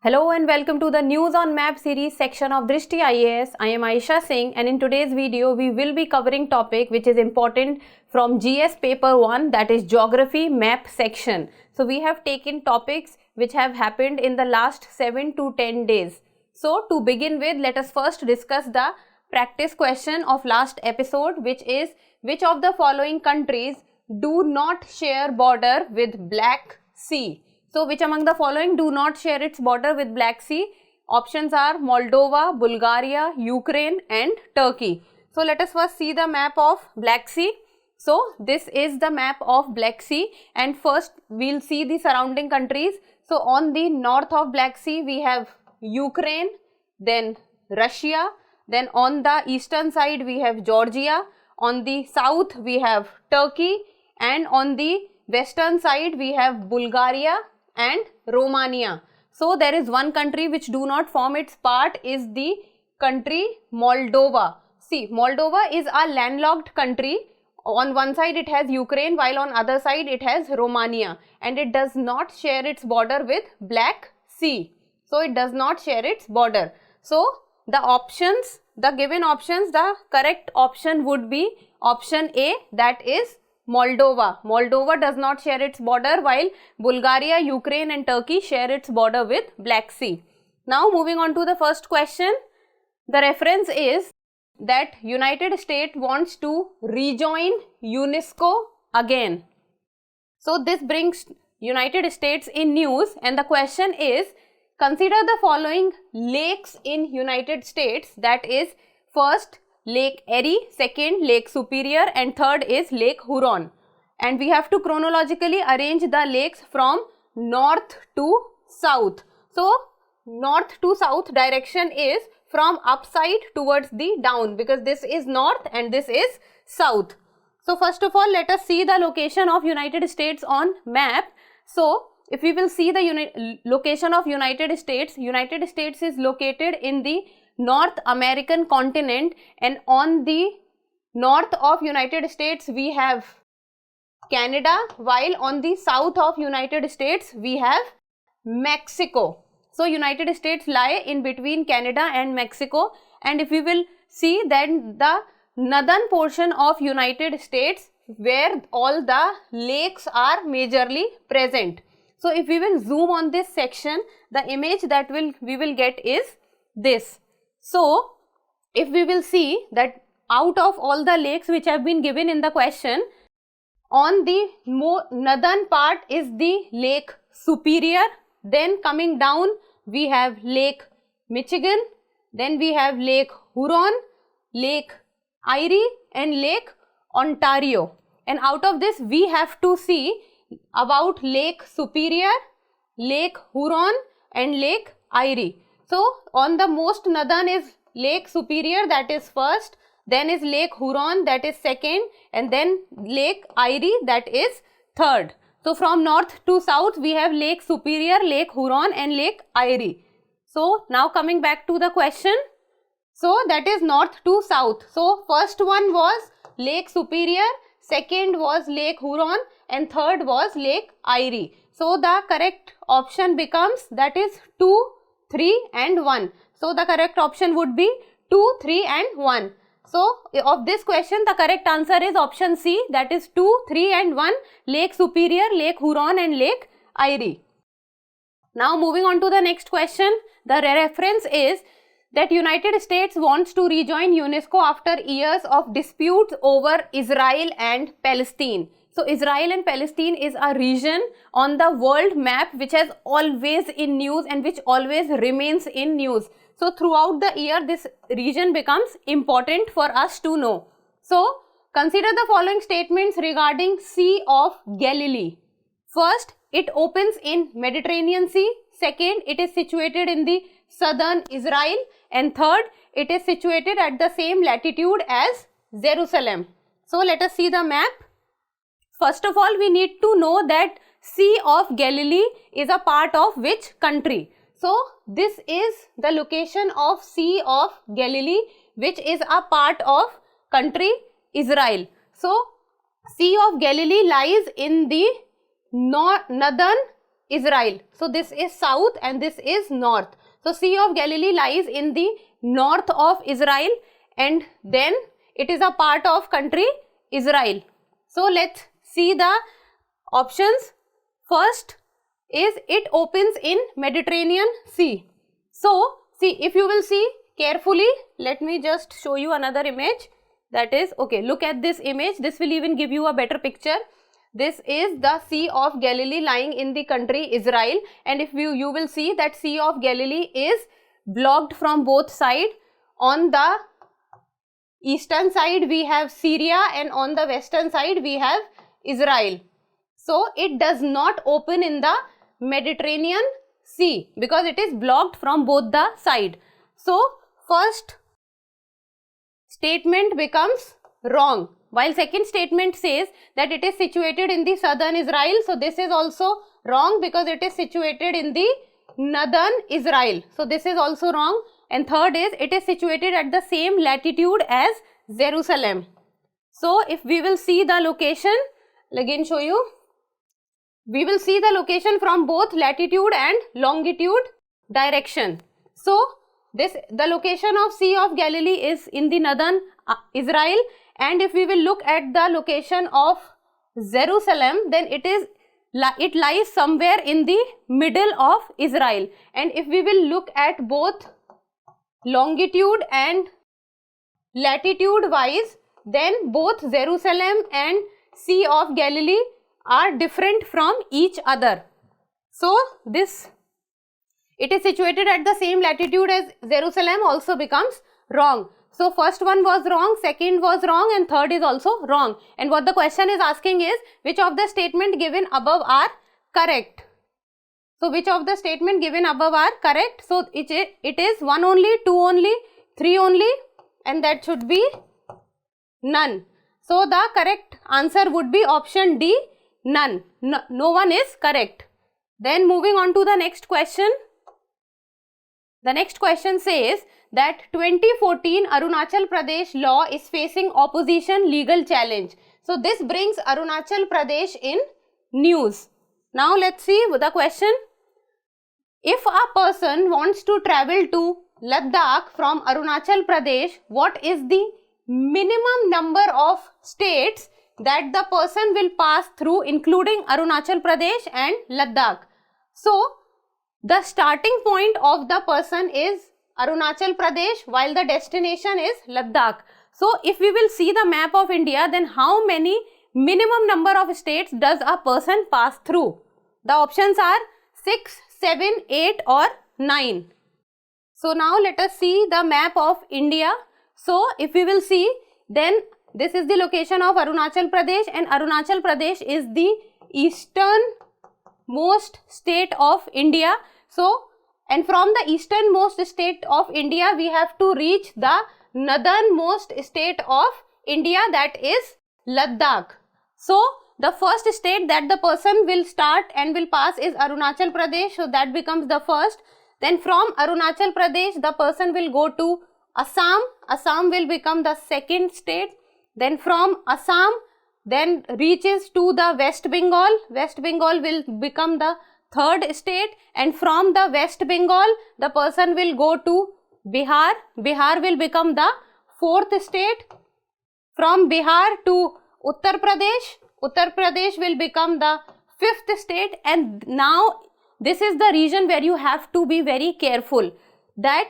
Hello and welcome to the News on Map series section of Drishti IAS. I am Aisha Singh and in today's video we will be covering topic which is important from GS paper 1, that is geography map section. So we have taken topics which have happened in the last 7 to 10 days. So to begin with, let us first discuss the practice question of last episode, which is which of the following countries do not share border with Black Sea? So, which among the following do not share its border with Black Sea? Options are Moldova, Bulgaria, Ukraine and Turkey. So, let us first see the map of Black Sea. So, this is the map of Black Sea and first we will see the surrounding countries. So, on the north of Black Sea we have Ukraine, then Russia, then on the eastern side we have Georgia, on the south we have Turkey and on the western side we have Bulgaria and Romania. So there is one country which do not form its part is the country Moldova. See, Moldova is a landlocked country. On one side it has Ukraine while on other side it has Romania and it does not share its border with Black Sea. So it does not share its border. So the options, the given options, the correct option would be option A, that is Moldova. Moldova does not share its border while Bulgaria, Ukraine and Turkey share its border with Black Sea. Now moving on to the first question. The reference is that United States wants to rejoin UNESCO again. So this brings United States in news and the question is, consider the following lakes in United States, that is first Lake Erie, second Lake Superior and third is Lake Huron. And we have to chronologically arrange the lakes from north to south. So north to south direction is from upside towards the down because this is north and this is south. So first of all, let us see the location of United States on map. So if we will see the location of United States is located in the North American continent and on the north of United States we have Canada while on the south of United States we have Mexico. So United States lie in between Canada and Mexico, and if we will see then the northern portion of United States where all the lakes are majorly present. So if we will zoom on this section, the image that we will get is this. So if we will see that out of all the lakes which have been given in the question, on the northern part is the Lake Superior, then coming down we have Lake Michigan, then we have Lake Huron, Lake Erie and Lake Ontario, and out of this we have to see about Lake Superior, Lake Huron and Lake Erie. So on the most northern is Lake Superior, that is first, then is Lake Huron, that is second, and then Lake Erie, that is third. So from north to south we have Lake Superior, Lake Huron and Lake Erie. So now coming back to the question. So that is north to south. So first one was Lake Superior, second was Lake Huron and third was Lake Erie. So the correct option becomes, that is 2, 3 and 1. So the correct option would be 2, 3 and 1. So of this question the correct answer is option C, that is 2, 3 and 1, Lake Superior, Lake Huron and Lake Erie. Now moving on to the next question. The reference is that United States wants to rejoin UNESCO after years of disputes over Israel and Palestine. So Israel and Palestine is a region on the world map which has always in news and which always remains in news. So throughout the year this region becomes important for us to know. So consider the following statements regarding Sea of Galilee. First, it opens in Mediterranean Sea. Second, it is situated in the southern Israel. And third, it is situated at the same latitude as Jerusalem. So let us see the map. First of all, we need to know that Sea of Galilee is a part of which country. So this is the location of Sea of Galilee, which is a part of country Israel. So Sea of Galilee lies in the northern Israel. So this is south and this is north. So Sea of Galilee lies in the north of Israel and then it is a part of country Israel. So let's see the options. First is it opens in Mediterranean Sea. So see, if you will see carefully, let me just show you another image. That is, okay, look at this image. This will even give you a better picture. This is the Sea of Galilee lying in the country Israel, and if you will see that Sea of Galilee is blocked from both sides. On the eastern side we have Syria and on the western side we have Israel. So it does not open in the Mediterranean Sea because it is blocked from both the side. So first statement becomes wrong, while second statement says that it is situated in the southern Israel. So this is also wrong because it is situated in the northern Israel. So this is also wrong. And third is it is situated at the same latitude as Jerusalem. So if we will see the location, again show you, we will see the location from both latitude and longitude direction. So the location of Sea of Galilee is in the northern Israel, and if we will look at the location of Jerusalem, then it lies somewhere in the middle of Israel. And if we will look at both longitude and latitude wise, then both Jerusalem and Sea of Galilee are different from each other. So this, it is situated at the same latitude as Jerusalem also becomes wrong. So first one was wrong, second was wrong, and third is also wrong. And what the question is asking is, which of the statement given above are correct? So which of the statement given above are correct? So it is 1 only, 2 only, 3 only, and that should be none. So the correct answer would be option D, none. No one is correct. Then moving on to the next question. The next question says that 2014 Arunachal Pradesh law is facing opposition legal challenge. So this brings Arunachal Pradesh in news. Now let's see the question. If a person wants to travel to Ladakh from Arunachal Pradesh, what is the minimum number of states that the person will pass through, including Arunachal Pradesh and Ladakh? So the starting point of the person is Arunachal Pradesh while the destination is Ladakh. So if we will see the map of India, then how many minimum number of states does a person pass through? The options are 6, 7, 8 or 9. So now let us see the map of India. So if we will see, then this is the location of Arunachal Pradesh, and Arunachal Pradesh is the easternmost state of India. So, and from the easternmost state of India, we have to reach the northernmost state of India, that is Ladakh. So the first state that the person will start and will pass is Arunachal Pradesh. So that becomes the first. Then from Arunachal Pradesh, the person will go to Assam. Assam will become the second state. Then from Assam, then reaches to the West Bengal. West Bengal will become the third state, and from the West Bengal, the person will go to Bihar. Bihar will become the fourth state. From Bihar to Uttar Pradesh. Uttar Pradesh will become the fifth state. And now this is the region where you have to be very careful, that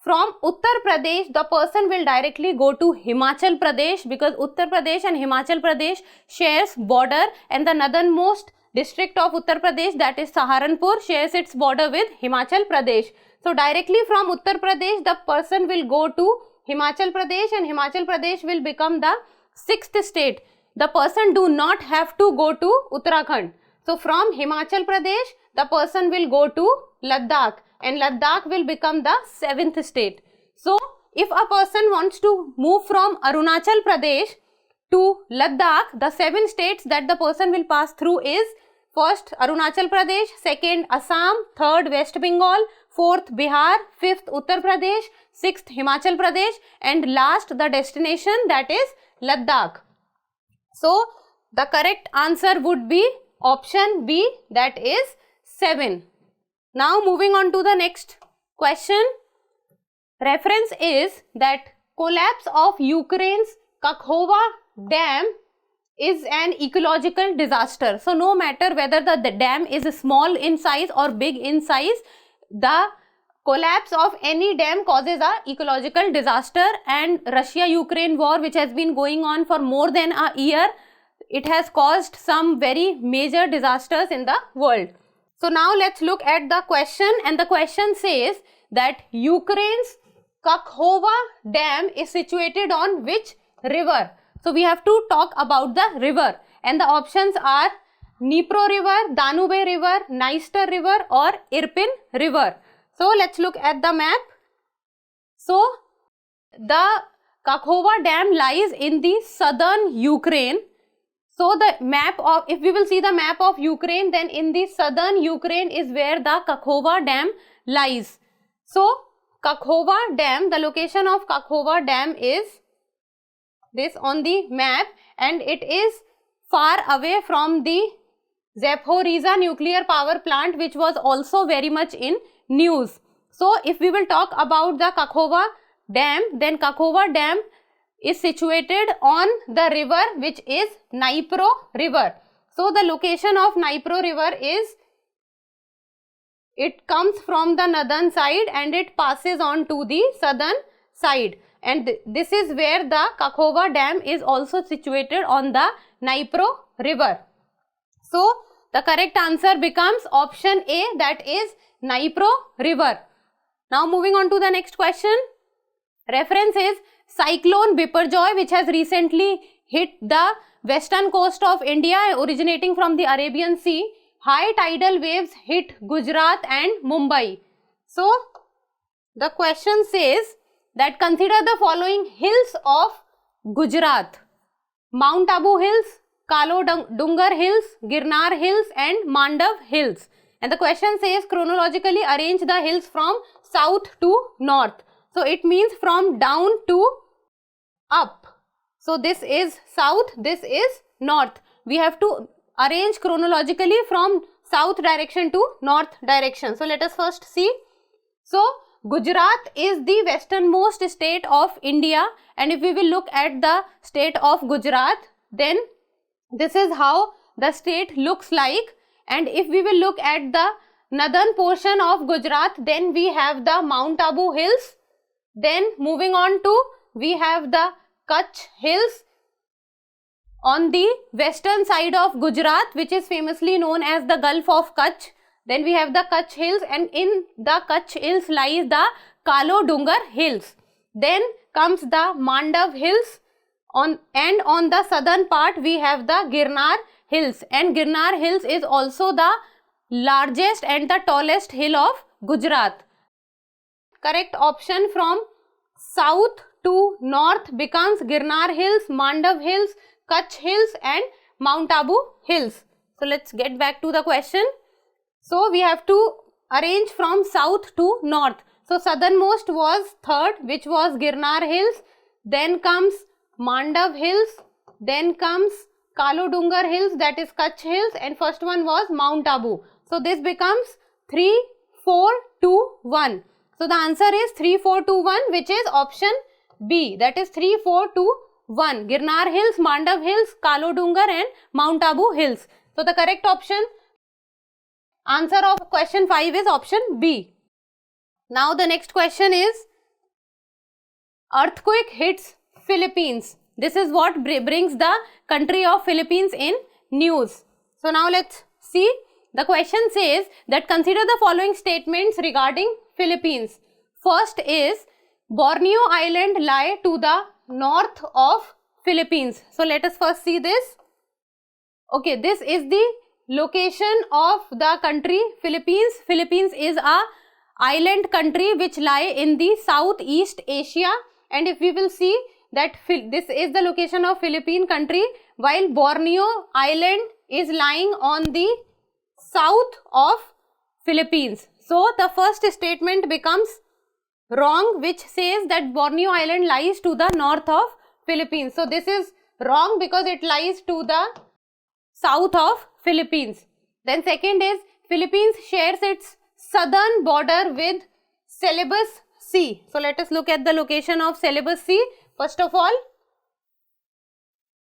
from Uttar Pradesh, the person will directly go to Himachal Pradesh, because Uttar Pradesh and Himachal Pradesh shares border, and the northernmost district of Uttar Pradesh, that is Saharanpur, shares its border with Himachal Pradesh. So directly from Uttar Pradesh, the person will go to Himachal Pradesh, and Himachal Pradesh will become the sixth state. The person do not have to go to Uttarakhand. So from Himachal Pradesh, the person will go to Ladakh, and Ladakh will become the seventh state. So if a person wants to move from Arunachal Pradesh to Ladakh, the 7 states that the person will pass through is first Arunachal Pradesh, second Assam, third West Bengal, fourth Bihar, fifth Uttar Pradesh, sixth Himachal Pradesh, and last the destination, that is Ladakh. So the correct answer would be option B, that is 7. Now moving on to the next question. Reference is that collapse of Ukraine's Kakhovka Dam is an ecological disaster. So no matter whether the dam is small in size or big in size, the collapse of any dam causes a ecological disaster. And Russia-Ukraine war, which has been going on for more than a year, it has caused some very major disasters in the world. So now let's look at the question, and the question says that Ukraine's Kakhovka Dam is situated on which river? So we have to talk about the river, and the options are Dnipro River, Danube River, Dniester River or Irpin River. So let's look at the map. So the Kakhovka Dam lies in the southern Ukraine. So the map of, if we will see the map of Ukraine, then in the southern Ukraine is where the Kakhovka Dam lies. So Kakhovka Dam, the location of Kakhovka Dam is this on the map, and it is far away from the Zaporizhzhia nuclear power plant, which was also very much in news. So if we will talk about the Kakhovka Dam, then Kakhovka Dam is situated on the river which is Dnipro River. So the location of Dnipro River is, it comes from the northern side and it passes on to the southern side, and this is where the Kakhovka Dam is also situated on the Dnipro River. So the correct answer becomes option A, that is Dnipro River. Now moving on to the next question. Reference is Cyclone Biparjoy, which has recently hit the western coast of India originating from the Arabian Sea. High tidal waves hit Gujarat and Mumbai. So the question says that consider the following hills of Gujarat: Mount Abu Hills, Kalo Dungar Hills, Girnar Hills and Mandav Hills. And the question says chronologically arrange the hills from south to north. So it means from down to up. So this is south, this is north. We have to arrange chronologically from south direction to north direction. So let us first see. So Gujarat is the westernmost state of India, and if we will look at the state of Gujarat, then this is how the state looks like. And if we will look at the northern portion of Gujarat, then we have the Mount Abu Hills. Then moving on to, we have the Kutch Hills on the western side of Gujarat, which is famously known as the Gulf of Kutch. Then we have the Kutch Hills, and in the Kutch Hills lies the Kalo Dungar Hills. Then comes the Mandav Hills, and on the southern part we have the Girnar Hills, and Girnar Hills is also the largest and the tallest hill of Gujarat. Correct option from south to north becomes Girnar Hills, Mandav Hills, Kutch Hills and Mount Abu Hills. So let's get back to the question. So we have to arrange from south to north. So southernmost was third, which was Girnar Hills. Then comes Mandav Hills. Then comes Kalo Dungar Hills, that is Kutch Hills, and first one was Mount Abu. So this becomes 3, 4, 2, 1. So the answer is 3, 4, 2, 1, which is option B, that is 3, 4, 2, 1. Girnar Hills, Mandav Hills, Kalo Dungar and Mount Abu Hills. So the correct option, answer of question 5 is option B. Now the next question is, earthquake hits Philippines. This is what brings the country of Philippines in news. So now let's see. The question says that consider the following statements regarding Philippines. First is, Borneo Island lie to the north of Philippines. So let us first see this. Okay, this is the location of the country Philippines. Philippines is a island country which lie in the Southeast Asia, and if we will see that this is the location of Philippine country, while Borneo Island is lying on the south of Philippines. So the first statement becomes wrong, which says that Borneo Island lies to the north of Philippines. So this is wrong because it lies to the south of Philippines. Then second is, Philippines shares its southern border with Celebes Sea. So let us look at the location of Celebes Sea first of all.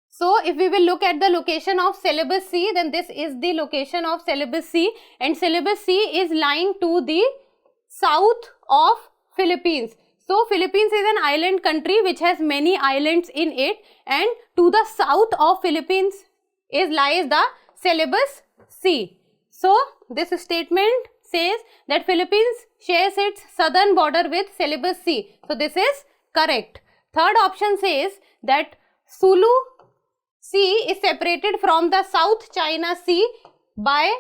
So if we will look at the location of Celebes Sea, then this is the location of Celebes Sea, and Celebes Sea is lying to the south of Philippines. So Philippines is an island country which has many islands in it, and to the south of Philippines lies the Celebes Sea. So this statement says that Philippines shares its southern border with Celebes Sea. So this is correct. Third option says that Sulu Sea is separated from the South China Sea by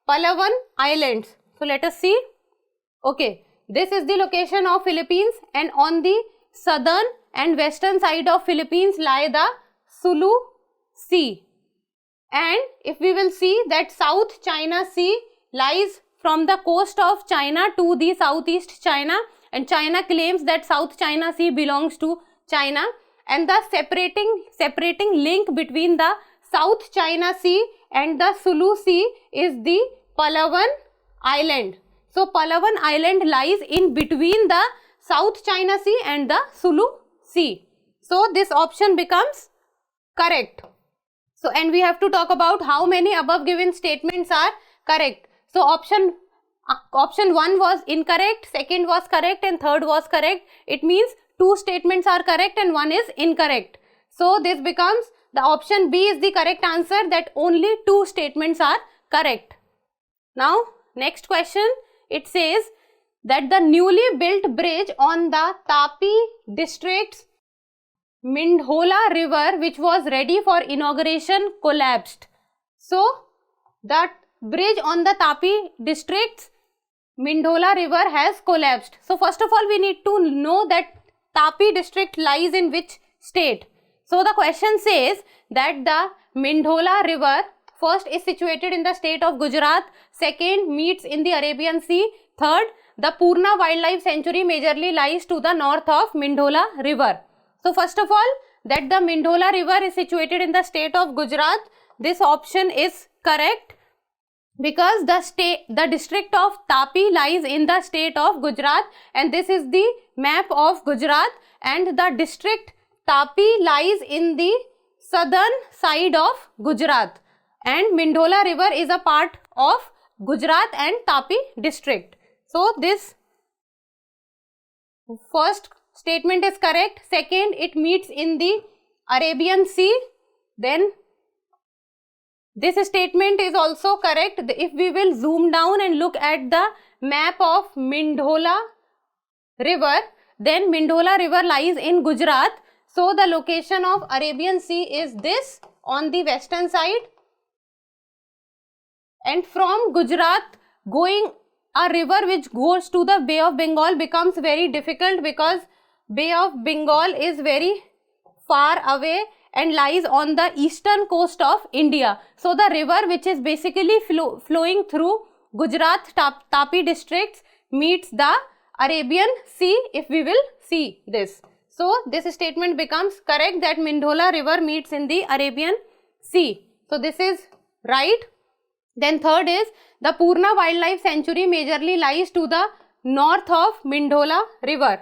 Palawan Islands. So let us see. Okay, this is the location of Philippines, and on the southern and western side of Philippines lie the Sulu Sea. And if we will see that South China Sea lies from the coast of China to the southeast China, and China claims that South China Sea belongs to China, and the separating link between the South China Sea and the Sulu Sea is the Palawan Island. So Palawan Island lies in between the South China Sea and the Sulu Sea. So this option becomes correct. So, and we have to talk about how many above given statements are correct. So option 1 was incorrect, second was correct, and third was correct. It means 2 statements are correct and 1 is incorrect. So this becomes the option B is the correct answer, that only 2 statements are correct. Now next question, it says that the newly built bridge on the Tapi district's Mindhola river, which was ready for inauguration, collapsed. So that bridge on the Tapi district's Mindhola river has collapsed. So first of all, we need to know that Tapi district lies in which state. So the question says that the Mindhola river first is situated in the state of Gujarat, second meets in the Arabian Sea, third the Purna Wildlife Sanctuary majorly lies to the north of Mindhola river. So first of all, that the Mindhola river is situated in the state of Gujarat, this option is correct, because the district of Tapi lies in the state of Gujarat, and this is the map of Gujarat, and the district Tapi lies in the southern side of Gujarat, and Mindhola river is a part of Gujarat and Tapi district. So this first statement is correct. Second, it meets in the Arabian Sea. Then this statement is also correct. If we will zoom down and look at the map of Mindhola river, then Mindhola river lies in Gujarat. So the location of Arabian Sea is this on the western side, and from Gujarat going a river which goes to the Bay of Bengal becomes very difficult, because Bay of Bengal is very far away and lies on the eastern coast of India. So the river which is basically flowing through Gujarat Tapi districts meets the Arabian Sea, if we will see this. So this statement becomes correct, that Mindhola river meets in the Arabian Sea. So this is right. Then third is the Purna Wildlife Sanctuary majorly lies to the north of Mindhola river.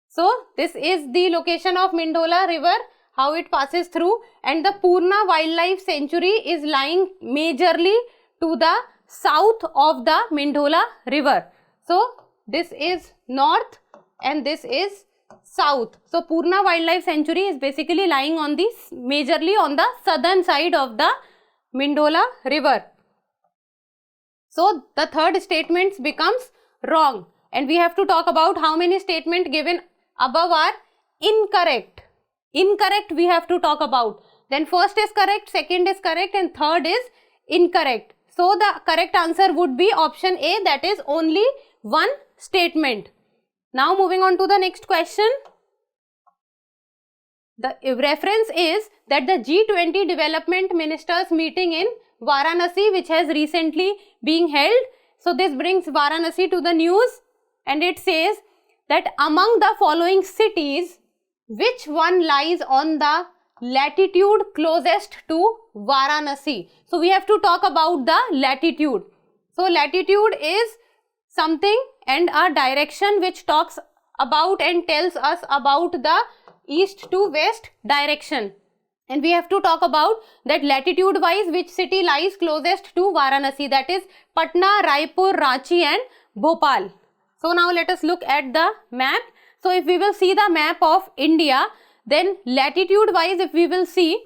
So this is the location of Mindhola river, how it passes through, and the Purna Wildlife Sanctuary is lying majorly to the south of the Mindhola river. So this is north and this is south. So Purna Wildlife Sanctuary is basically lying on the majorly on the southern side of the Mindhola river. So the third statement becomes wrong, and we have to talk about how many statements given above are incorrect. Incorrect we have to talk about. Then first is correct, second is correct, and third is incorrect. So the correct answer would be option A, that is only one statement. Now moving on to the next question. The reference is that the G20 development ministers meeting in Varanasi, which has recently been held. So this brings Varanasi to the news, and it says that among the following cities, which one lies on the latitude closest to Varanasi? So we have to talk about the latitude. So latitude is something and a direction which talks about and tells us about the east to west direction. And we have to talk about that latitude wise which city lies closest to Varanasi, that is Patna, Raipur, Ranchi and Bhopal. So now let us look at the map. So if we will see the map of India, then latitude wise if we will see,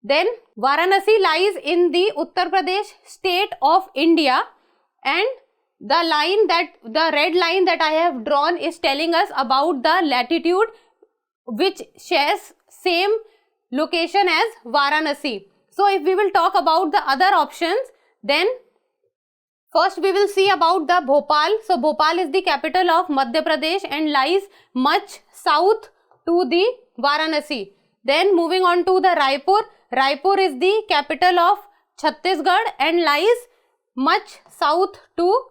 then Varanasi lies in the Uttar Pradesh state of India, and the red line that I have drawn is telling us about the latitude which shares same location as Varanasi. So if we will talk about the other options, then first we will see about the Bhopal. So Bhopal is the capital of Madhya Pradesh and lies much south to the Varanasi. Then moving on to the Raipur. Raipur is the capital of Chhattisgarh and lies much south to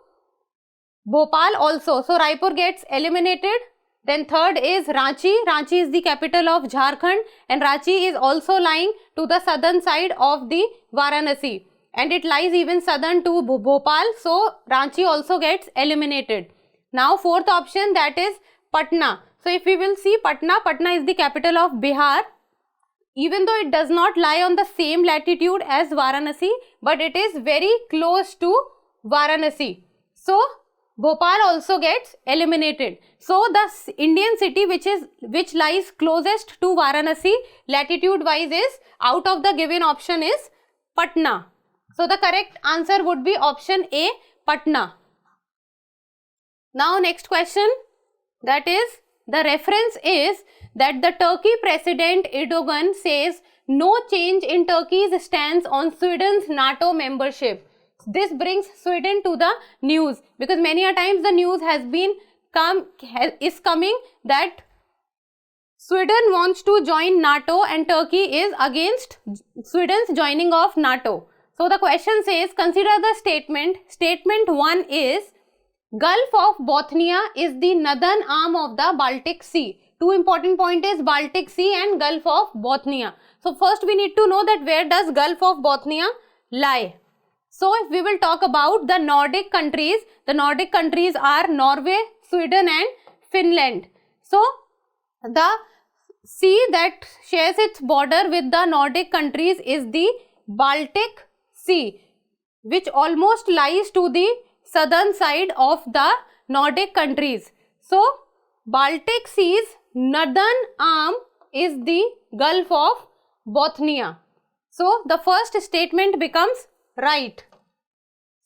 Bhopal also. So Raipur gets eliminated. Then third is Ranchi. Ranchi is the capital of Jharkhand and Ranchi is also lying to the southern side of the Varanasi and it lies even southern to Bhopal. So Ranchi also gets eliminated. Now fourth option, that is Patna. So if we will see Patna, Patna is the capital of Bihar. Even though it does not lie on the same latitude as Varanasi, but it is very close to Varanasi. So Bhopal also gets eliminated. So the Indian city which lies closest to Varanasi latitude wise is, out of the given option, is Patna. So the correct answer would be option A, Patna. Now next question, that is, the reference is that the Turkey President Erdogan says no change in Turkey's stance on Sweden's NATO membership. This brings Sweden to the news because many a times the news is coming that Sweden wants to join NATO and Turkey is against Sweden's joining of NATO. So the question says, consider the statement. Statement 1 is, Gulf of Bothnia is the northern arm of the Baltic Sea. Two important points is Baltic Sea and Gulf of Bothnia. So first we need to know that where does Gulf of Bothnia lie. So if we will talk about the Nordic countries are Norway, Sweden and Finland. So the sea that shares its border with the Nordic countries is the Baltic Sea, which almost lies to the southern side of the Nordic countries. So Baltic Sea's northern arm is the Gulf of Bothnia. So the first statement becomes right.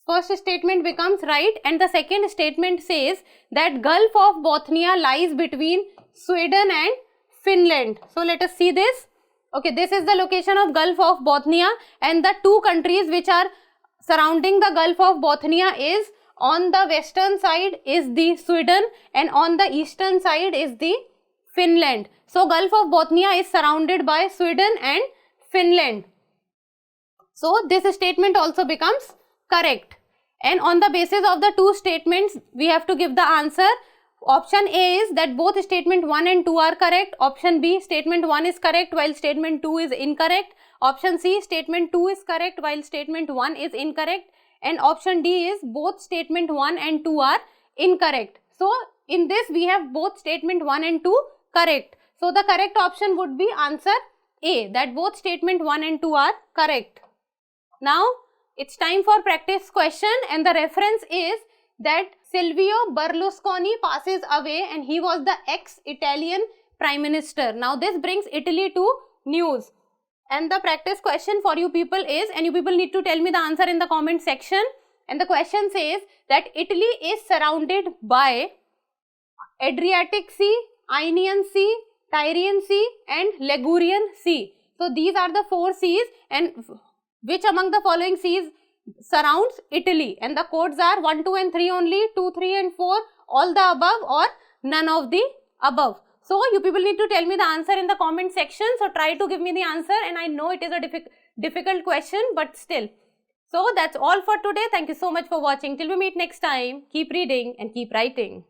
First statement becomes right, and the second statement says that Gulf of Bothnia lies between Sweden and Finland. So let us see this. Okay, this is the location of Gulf of Bothnia, and the two countries which are surrounding the Gulf of Bothnia is, on the western side is the Sweden and on the eastern side is the Finland. So Gulf of Bothnia is surrounded by Sweden and Finland. So this statement also becomes correct. And on the basis of the two statements, we have to give the answer. Option A is that both statement 1 and 2 are correct. Option B, statement 1 is correct while statement 2 is incorrect. Option C, statement 2 is correct while statement 1 is incorrect. And option D is both statement 1 and 2 are incorrect. So in this we have both statement 1 and 2 correct. So the correct option would be answer A, that both statement 1 and 2 are correct. Now it's time for practice question, and the reference is that Silvio Berlusconi passes away and he was the ex-Italian Prime Minister. Now this brings Italy to news. And the practice question for you people is, and you people need to tell me the answer in the comment section. And the question says that Italy is surrounded by Adriatic Sea, Ionian Sea, Tyrrhenian Sea and Ligurian Sea. So these are the four seas, and which among the following seas surrounds Italy? And the codes are 1, 2 and 3 only, 2, 3 and 4, all the above or none of the above. So you people need to tell me the answer in the comment section. So try to give me the answer, and I know it is a difficult question, but still. So that's all for today. Thank you so much for watching. Till we meet next time, keep reading and keep writing.